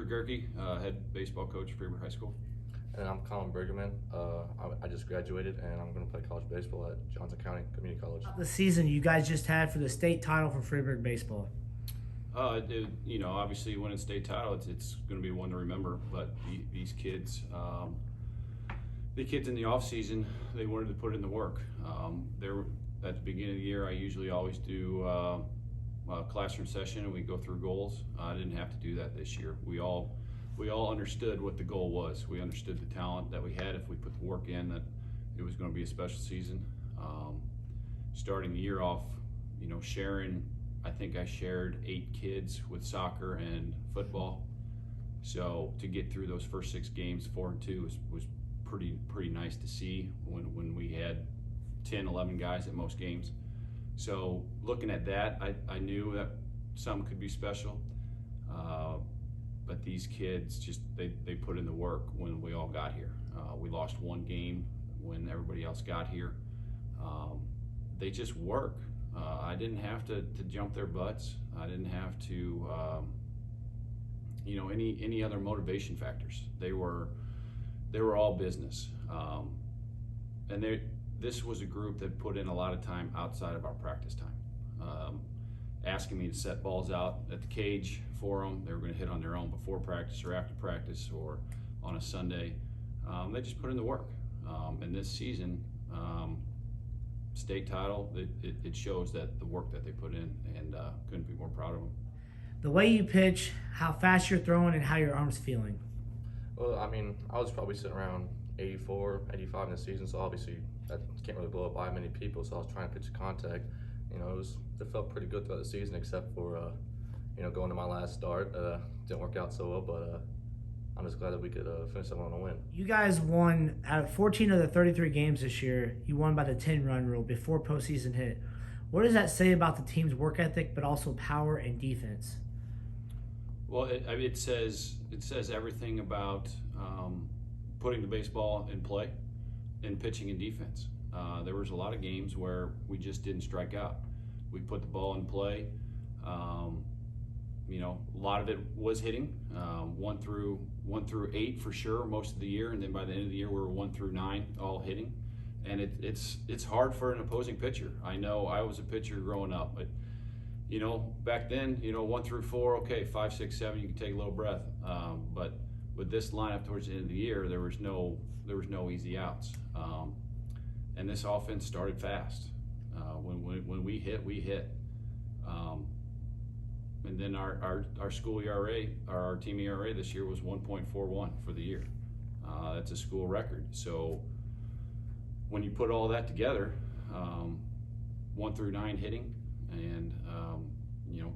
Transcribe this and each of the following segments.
Gericke, head baseball coach at Freeburg High School. And I'm Colin Brueggemann. I just graduated and I'm going to play college baseball at Johnson County Community College. The season you guys just had for the state title for Freeburg baseball. Obviously winning state title, it's going to be one to remember. But these kids, the kids in the off season, they wanted to put in the work. At the beginning of the year, I usually always do a classroom session and we go through goals. I didn't have to do that this year. We all understood what the goal was. We understood the talent that we had if we put the work in, that it was going to be a special season. Starting the year off, I think I shared 8 kids with soccer and football. So to get through those first 6 games, 4-2, was pretty nice to see when we had 10, 11 guys at most games. So looking at that, I knew that something could be special. But these kids they put in the work when we all got here. We lost 1 game when everybody else got here. They just work. I didn't have to jump their butts. I didn't have to, any other motivation factors. They were all business. And this was a group that put in a lot of time outside of our practice time. Asking me to set balls out at the cage for them. They were going to hit on their own before practice or after practice or on a Sunday. They just put in the work. And this season, state title, it shows that the work that they put in, and couldn't be more proud of them. The way you pitch, how fast you're throwing, and how your arm's feeling. Well, I was probably sitting around 84, 85 in the season, so obviously that can't really blow up by many people, so I was trying to pitch to contact. It felt pretty good throughout the season, except for going to my last start. Didn't work out so well, but I'm just glad that we could finish that one on a win. You guys won out of 14 of the 33 games this year. You won by the 10-run rule before postseason hit. What does that say about the team's work ethic, but also power and defense? Well, it says everything about putting the baseball in play, in pitching and defense. There was a lot of games where we just didn't strike out. We put the ball in play. A lot of it was hitting, 1 through 8 for sure most of the year, and then by the end of the year we were 1 through 9 all hitting. And it's hard for an opposing pitcher. I know I was a pitcher growing up, but back then 1 through 4, okay, 5, 6, 7, you can take a little breath. But with this lineup towards the end of the year, there was no easy outs. And this offense started fast. When we hit, we hit. And then our school ERA, our team ERA this year was 1.41 for the year. That's a school record. So when you put all that together, 1 through 9 hitting, and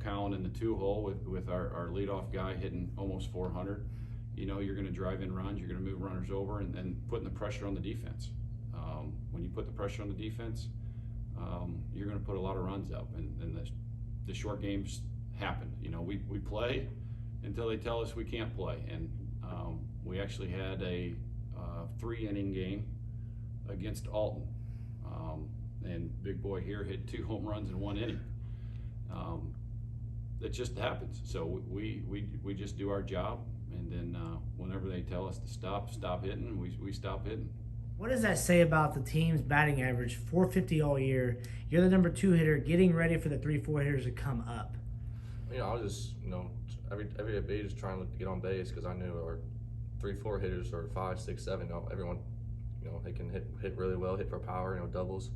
Colin in the 2-hole with our leadoff guy hitting almost 400, you're going to drive in runs, you're going to move runners over, and putting the pressure on the defense. When you put the pressure on the defense, you're going to put a lot of runs up, and the short games happen. We play until they tell us we can't play, and we actually had a 3-inning game against Alton, and big boy here hit 2 home runs in 1 inning. It just happens. So we just do our job, and then whenever they tell us to stop hitting, we stop hitting. What does that say about the team's batting average? 450 all year. You're the number 2 hitter, getting ready for the 3-4 hitters to come up. I was just every at bat just trying to get on base, because I knew our 3-4 hitters or 5, 6, 7. Everyone, they can hit really well, hit for power, doubles.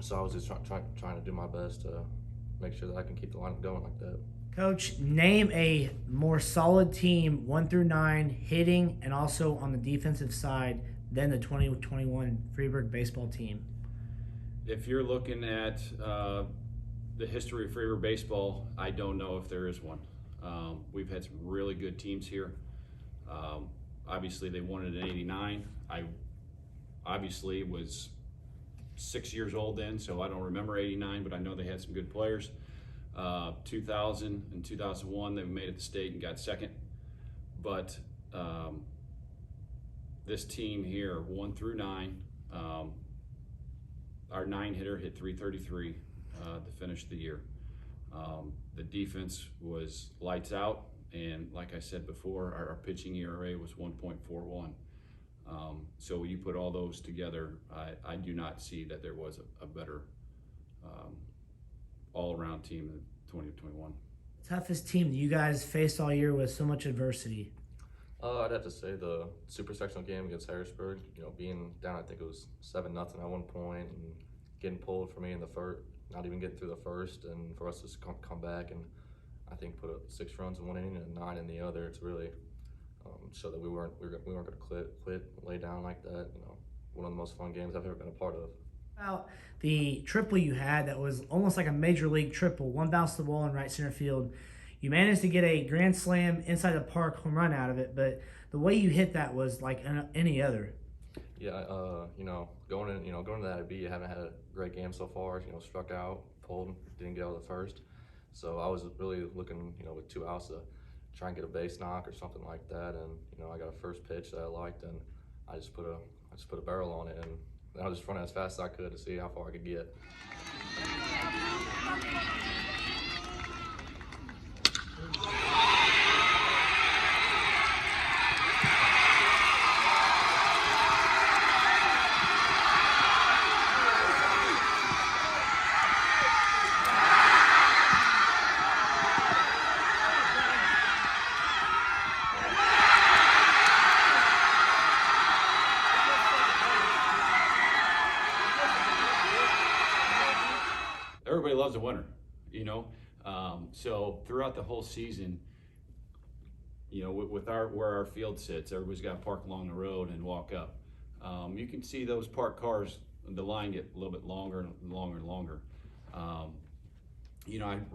So I was just trying to do my best to make sure that I can keep the lineup going like that. Coach, name a more solid team, 1 through 9, hitting and also on the defensive side than the 2021 Freeburg baseball team. If you're looking at the history of Freeburg baseball, I don't know if there is one. We've had some really good teams here. Obviously, they won it in '89. I obviously was 6 years old then, so I don't remember '89, but I know they had some good players. 2000 and 2001, they made it to state and got second. But this team here, 1 through 9, our 9 hitter hit 333 to finish the year. The defense was lights out, And like I said before, our pitching ERA was 1.41. So you put all those together, I do not see that there was a better all-around team in 2021. Toughest team that you guys faced all year with so much adversity? I'd have to say the super sectional game against Harrisburg. Being down, I think it was 7-0 at one point, and getting pulled for me in the first, not even getting through the first, and for us to come back and I think put up 6 runs in one inning and 9 in the other. It's really show that we weren't going to quit, lay down like that. One of the most fun games I've ever been a part of. About the triple you had that was almost like a major league triple, one bounced the wall in right center field. You managed to get a grand slam inside the park home run out of it, but the way you hit that was like any other. Yeah, going to that IB, you haven't had a great game so far. Struck out, pulled, didn't get out of the first. So I was really looking, with 2 outs to try and get a base knock or something like that. And I got a first pitch that I liked, and I just put a barrel on it, and I was just running as fast as I could to see how far I could get. Everybody loves a winner, so throughout the whole season, with where our field sits, everybody's got to park along the road and walk up. You can see those parked cars, the line get a little bit longer and longer and longer. I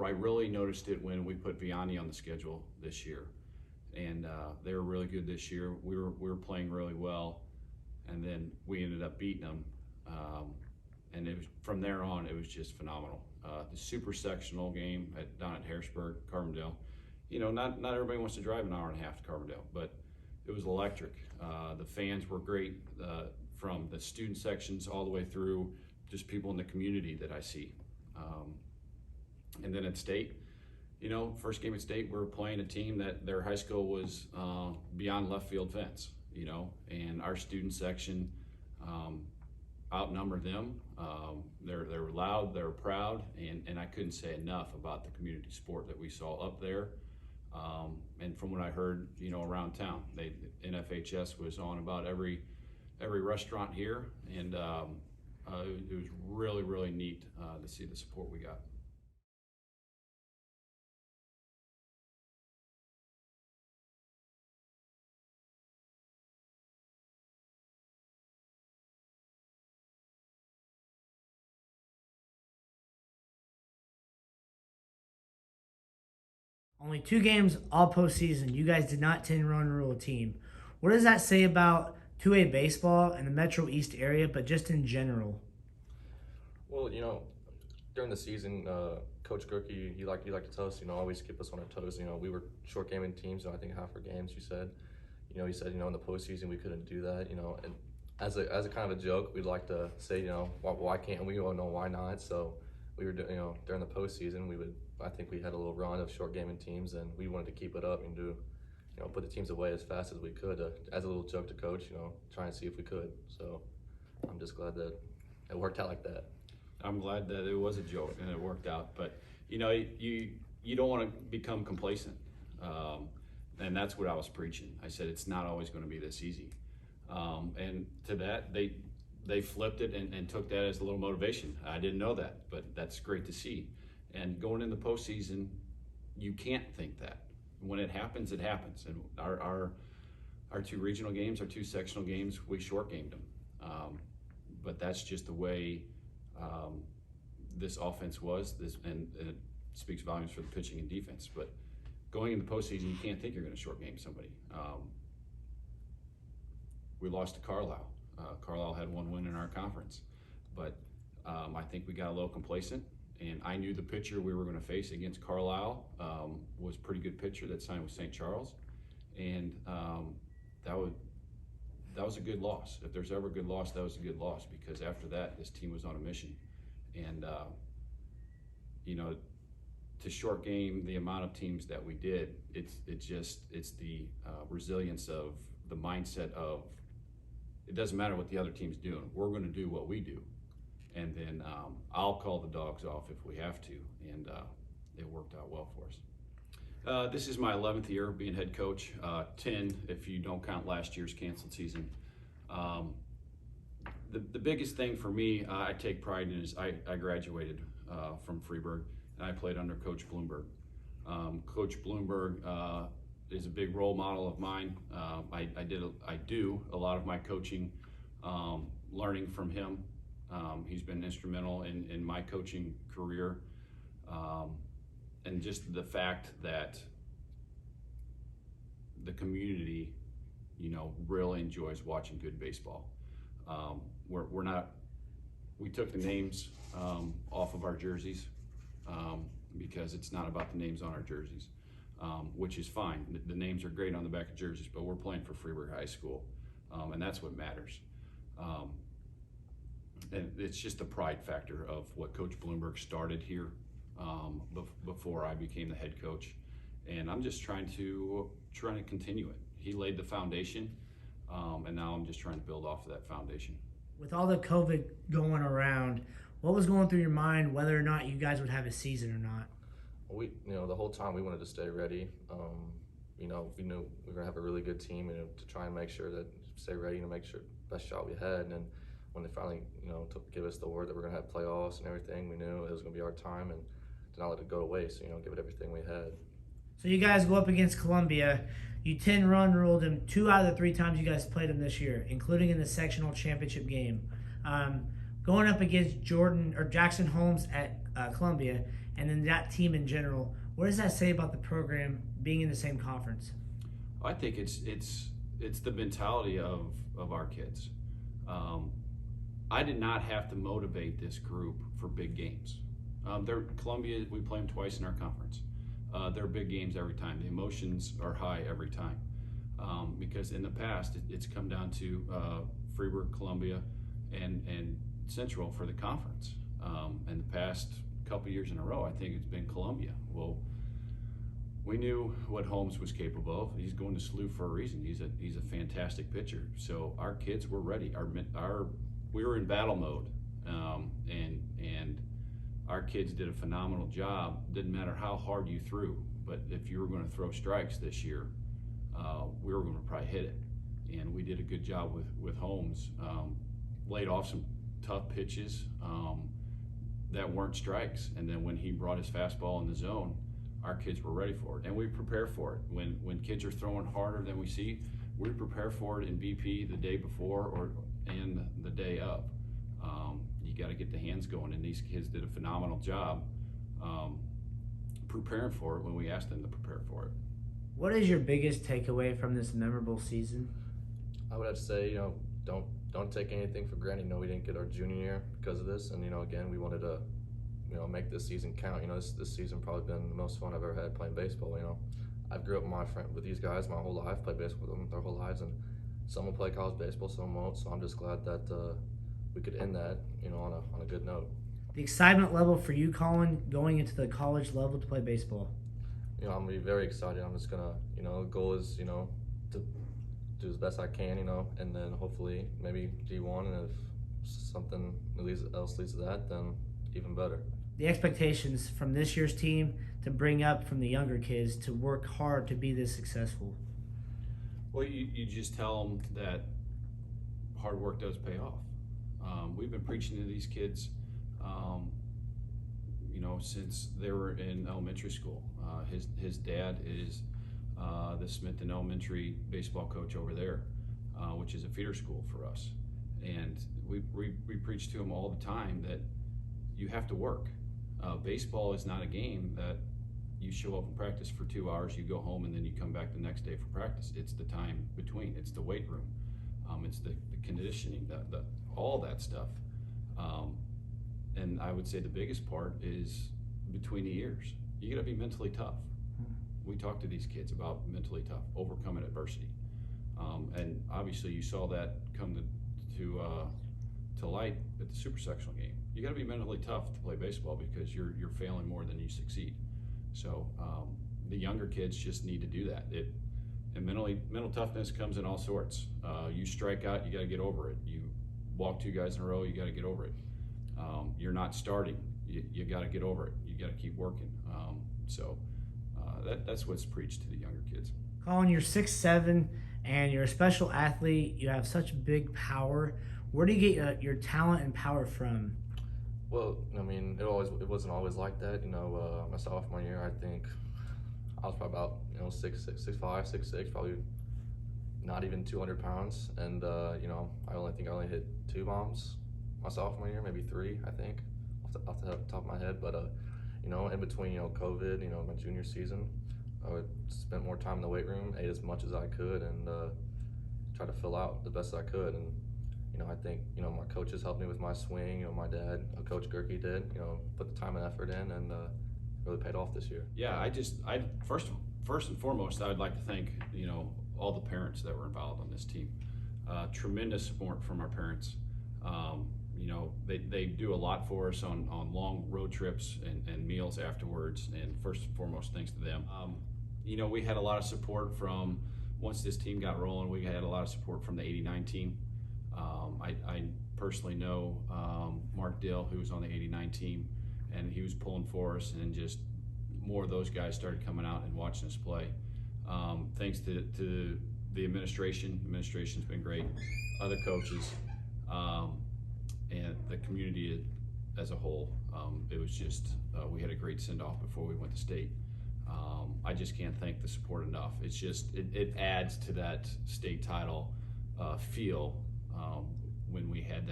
really noticed it when we put Vianney on the schedule this year, and they were really good this year. We were playing really well, and then we ended up beating them. And it was, from there on, it was just phenomenal. The super sectional game down at Harrisburg, Carbondale. Not everybody wants to drive an hour and a half to Carbondale, but it was electric. The fans were great, from the student sections all the way through just people in the community that I see. And then at state, first game at state, we were playing a team that their high school was beyond left field fence, and our student section outnumbered them. They were loud, they were proud, and I couldn't say enough about the community sport that we saw up there. And from what I heard, around town, NFHS was on about every restaurant here, and it was really, really neat to see the support we got. Only 2 games all postseason. You guys did not 10-run rule a team. What does that say about 2A baseball in the Metro East area, but just in general? Well, during the season, Coach Gericke, he liked to tell us, always keep us on our toes. We were short gaming teams, I think half our games. He said, in the postseason we couldn't do that. And as a kind of a joke, we'd like to say, why can't we? Oh no, why not? So we were, during the postseason, I think we had a little run of short gaming teams, and we wanted to keep it up and put the teams away as fast as we could, as a little joke to Coach, try and see if we could. So I'm just glad that it worked out like that. I'm glad that it was a joke and it worked out, but you don't want to become complacent, and that's what I was preaching. I said it's not always going to be this easy, and to that they flipped it and took that as a little motivation. I didn't know that, but that's great to see. And going in the postseason, you can't think that. When it happens, it happens. And our 2 regional games, our 2 sectional games, we short gamed them. But that's just the way this offense was. And it speaks volumes for the pitching and defense. But going in the postseason, you can't think you're going to short game somebody. We lost to Carlisle. Carlisle had 1 win in our conference, but I think we got a little complacent. And I knew the pitcher we were going to face against Carlisle was a pretty good pitcher that signed with St. Charles, and that was a good loss. If there's ever a good loss, that was a good loss, because after that, this team was on a mission. And to short game the amount of teams that we did, it's the resilience of the mindset of, it doesn't matter what the other team's doing, we're going to do what we do, and then I'll call the dogs off if we have to, and it worked out well for us. This is my 11th year being head coach, 10 if you don't count last year's canceled season. The biggest thing for me, I take pride in, is I graduated from Freeburg, and I played under Coach Bloomberg. Coach Bloomberg is a big role model of mine. I do a lot of my coaching, learning from him. He's been instrumental in my coaching career, and just the fact that the community, really enjoys watching good baseball. We took the names off of our jerseys because it's not about the names on our jerseys, which is fine. The names are great on the back of jerseys, but we're playing for Freeburg High School, and that's what matters. And it's just the pride factor of what Coach Bloomberg started here before I became the head coach, and I'm just trying to continue it. He laid the foundation, and now I'm just trying to build off of that foundation. With all the COVID going around, what was going through your mind whether or not you guys would have a season or not? We, the whole time we wanted to stay ready. We knew we were gonna have a really good team, to try and make sure that stay ready, make sure best shot we had. And then when they finally, give us the word that we're gonna have playoffs and everything, we knew it was gonna be our time, and to not let it go to waste. Give it everything we had. So you guys go up against Columbia. You 10-run ruled them 2 out of the 3 times you guys played them this year, including in the sectional championship game. Going up against Jackson Holmes at Columbia, and then that team in general, what does that say about the program being in the same conference? I think it's the mentality of our kids. I did not have to motivate this group for big games. Columbia, we play them twice in our conference. They're big games every time. The emotions are high every time, because in the past it's come down to Freeburg, Columbia, and Central for the conference. And the past couple years in a row, I think it's been Columbia. Well, we knew what Holmes was capable of. He's going to SLU for a reason. He's a fantastic pitcher. So our kids were ready. We were in battle mode, and our kids did a phenomenal job. Didn't matter how hard you threw, but if you were going to throw strikes this year, we were going to probably hit it. And we did a good job with Holmes. Laid off some tough pitches that weren't strikes. And then when he brought his fastball in the zone, our kids were ready for it. And we prepare for it. When kids are throwing harder than we see, we prepare for it in BP the day before and the day of. You got to get the hands going, and these kids did a phenomenal job preparing for it when we asked them to prepare for it. What is your biggest takeaway from this memorable season? I would have to say, don't take anything for granted. We didn't get our junior year because of this, and again, we wanted to, make this season count. This season probably been the most fun I've ever had playing baseball. I've grew up with these guys my whole life, played baseball with them their whole lives, and some will play college baseball, some won't. So I'm just glad that we could end that, on a good note. The excitement level for you, Colin, going into the college level to play baseball? I'm gonna be very excited. I'm just gonna, the goal is, to do as best I can, and then hopefully maybe D1, and if something else leads to that, then even better. The expectations from this year's team to bring up from the younger kids to work hard to be this successful? Well, you just tell them that hard work does pay off. We've been preaching to these kids, since they were in elementary school. His dad is the Smithton Elementary baseball coach over there, which is a feeder school for us. And we preach to him all the time that you have to work. Baseball is not a game that you show up and practice for 2 hours, you go home, and then you come back the next day for practice. It's the time between. It's the weight room. It's the conditioning, all that stuff. And I would say the biggest part is between the ears. You got to be mentally tough. We talk to these kids about mentally tough, overcoming adversity. And obviously you saw that come to light at the super sectional game. You got to be mentally tough to play baseball because you're failing more than you succeed. So the younger kids just need to do that. And mental toughness comes in all sorts. You strike out, you got to get over it. You walk 2 guys in a row, you got to get over it. You're not starting, you got to get over it. You got to keep working. That's what's preached to the younger kids. Colin, you're 6'7", and you're a special athlete. You have such big power. Where do you get your talent and power from? Well, I mean, it wasn't always like that. My sophomore year, I think I was probably about 6'5", 6'6", probably not even 200 pounds, and I only hit 2 bombs my sophomore year, maybe 3, I think, off the top of my head. But in between COVID, my junior season, I would spend more time in the weight room, ate as much as I could, and try to fill out the best I could. And I think my coaches helped me with my swing. My dad, Coach Gericke, did put the time and effort in, and really paid off this year. Yeah, I first and foremost, I would like to thank all the parents that were involved on this team. Tremendous support from our parents. They do a lot for us on long road trips and meals afterwards, and first and foremost, thanks to them. We had a lot of support from, once this team got rolling, we had a lot of support from the '89 team. I personally know Mark Dill, who was on the '89 team, and he was pulling for us, and just more of those guys started coming out and watching us play. Thanks to the administration's been great, other coaches, and the community as a whole. It was just, we had a great send-off before we went to state. I just can't thank the support enough. It's just, it adds to that state title feel when we had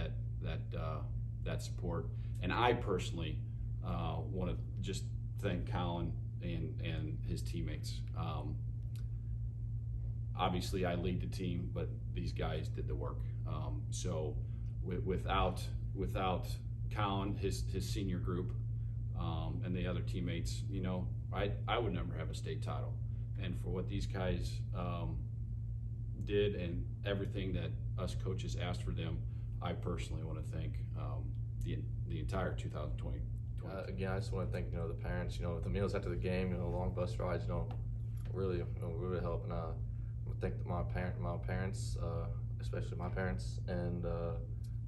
that support. And I personally want to just thank Colin and his teammates. Obviously I lead the team, but these guys did the work. So without Colin, his senior group, and the other teammates, I would never have a state title. And for what these guys did and everything that us coaches asked for them, I personally want to thank the entire 2020. Again, I just want to thank the parents. The meals after the game, long bus rides, really help. And I want to thank my parents, especially my parents, and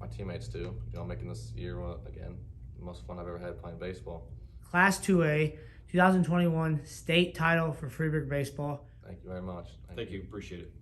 my teammates too. Making this year again the most fun I've ever had playing baseball. Class 2A, 2021 state title for Freeburg baseball. Thank you very much. Thank you. Appreciate it.